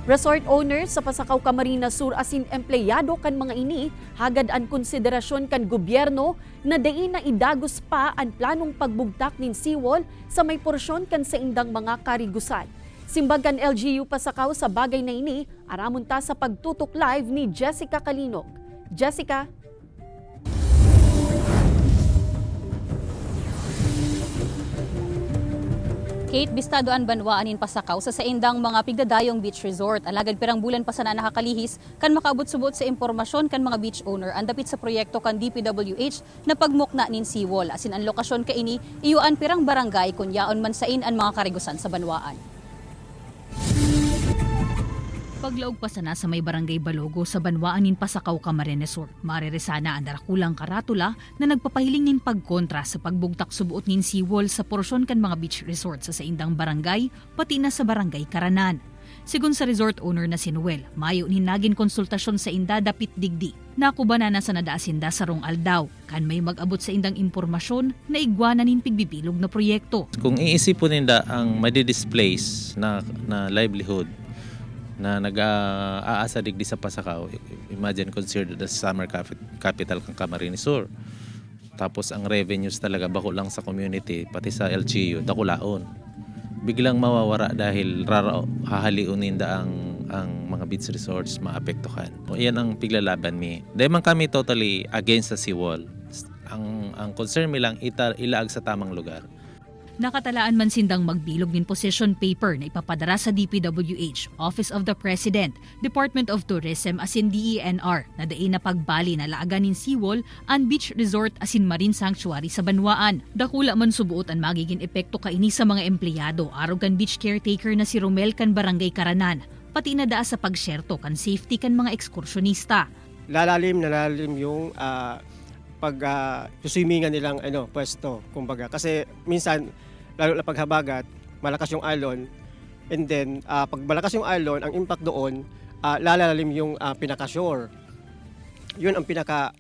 Resort owners sa Pasakaw, Camarines Sur asin empleyado kan mga ini hagad an konsiderasyon kan gobyerno na diin na idagos pa ang planong pagbugtak nin seawall sa may porsyon kan sa indang mga karigusan. Simbag kan LGU Pasakaw sa bagay na ini, aramon ta sa pagtutok live ni Jessica Kalinog. Jessica. Kate, bistadoan banwaan in Pasakaw sa saindang mga pigdadayong beach resort. Alagad pirang bulan pa sana nakakalihis kan makaabot-subot sa impormasyon kan mga beach owner ang dapit sa proyekto kan DPWH na pagmukna nin seawall. Asin ang lokasyon ka ini, iyuan pirang barangay kun yaon man sain ang mga karigusan sa banwaan. Paglaog pa sana sa may barangay Balogo sa banwaan nin Pasakaw, Camarines Sur, mariresana ang darakulang karatula na nagpapahiling nin pagkontra sa pagbugtak subuot nin seawall sa porsyon kan mga beach resort sa saindang barangay pati na sa barangay Karanan. Sigun sa resort owner na si Noel, mayo nin nagin konsultasyon sa inda dapit digdi. Nakubana na sa nadaasinda sa rong aldaw, kan may mag-abot sa indang impormasyon na igwana nin pigbibilog na proyekto. Kung iisipon ninda ang madi-displace na livelihood na nag-aasa digdi sa Pasakaw, imagine considered as summer capital ng Camarines Sur. Tapos ang revenues talaga bako lang sa community, pati sa LGU, dakulaon. Biglang mawawara dahil hahaliunin da ang mga beach resorts maapektuhan. Yan ang piglalaban mi. Dahil man kami totally against sa seawall. Ang concern mi lang ilaag sa tamang lugar. Nakatalaan man sindang magbilog nin position paper na ipapadara sa DPWH, Office of the President, Department of Tourism asin DENR na dain na pagbali na laagan nin seawall ang beach resort asin marine sanctuary sa banwaan. Dakula man subuot ang magiging epekto kaini sa mga empleyado arog kan beach caretaker na si Romel kan Barangay Karanan, pati na daa sa pagsyerto kan safety kan mga ekskursyonista. Lalalim yung pag-swimingan nilang pwesto, kumbaga. Kasi minsan, lalo na paghabagat, malakas yung alon. And then, pag malakas yung alon, ang impact doon, lalalim yung pinaka-shore. Yun ang pinaka,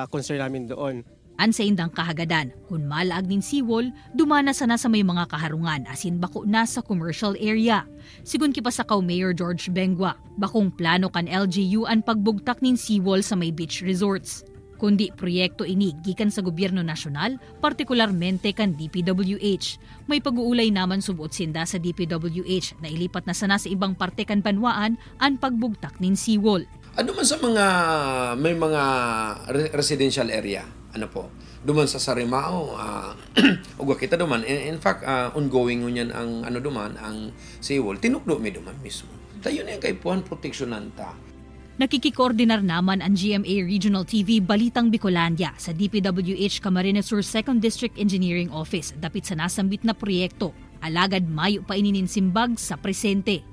concern namin doon. An sa indang kahagadan, kung malaag nin seawall, dumana sana sa may mga kaharungan asin bako na sa commercial area. Sigun ki Pasakaw Mayor George Bengua, bakong plano kan LGU ang pagbugtak nin seawall sa may beach resorts. Kundi proyekto ini gikan sa gobyerno nasyonal, partikularmente kan DPWH. May pag-uulay naman subuot sinda sa DPWH na ilipat na sana sa ibang parte kan banwaan ang pagbugtak nin seawall. Ano man sa may mga residential area, duman sa Sarimao, ugwa kita duman. In fact, ongoing ngunyan ang ang seawall. Tinukdo mi duman mismo. Tayo na yung kaipuhan proteksjonanta. Nakikikoordinar naman ang GMA Regional TV Balitang Bicolandia sa DPWH Camarines Sur 2nd District Engineering Office dapit sa nasambit na proyekto. Alagad mayo pa inininsimbag sa presente.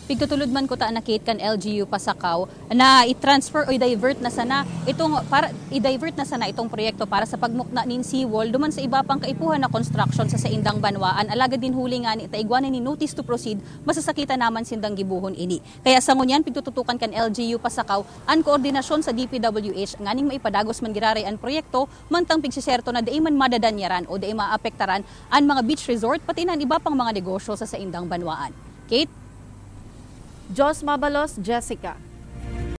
Pigtutulod man ko ta na Kate kan LGU Pasakaw na i-transfer o i-divert na sana itong proyekto para sa pagmukna nin seawall duman sa iba pang kaipuhan na construction sa saindang banwaan. Alagad din huli nga ni taigwanan ni notice to proceed masasakita naman sindang gibuhon ini. Kaya sa ngunyan pigtututukan kan LGU Pasakaw ang koordinasyon sa DPWH nganing maipadagos man giraray ang proyekto mantang pigsiserto na dai man madadanyaran o dai maapektaran ang mga beach resort pati na iba pang mga negosyo sa saindang banwaan. Kate? Jos Mabalos, Jessica.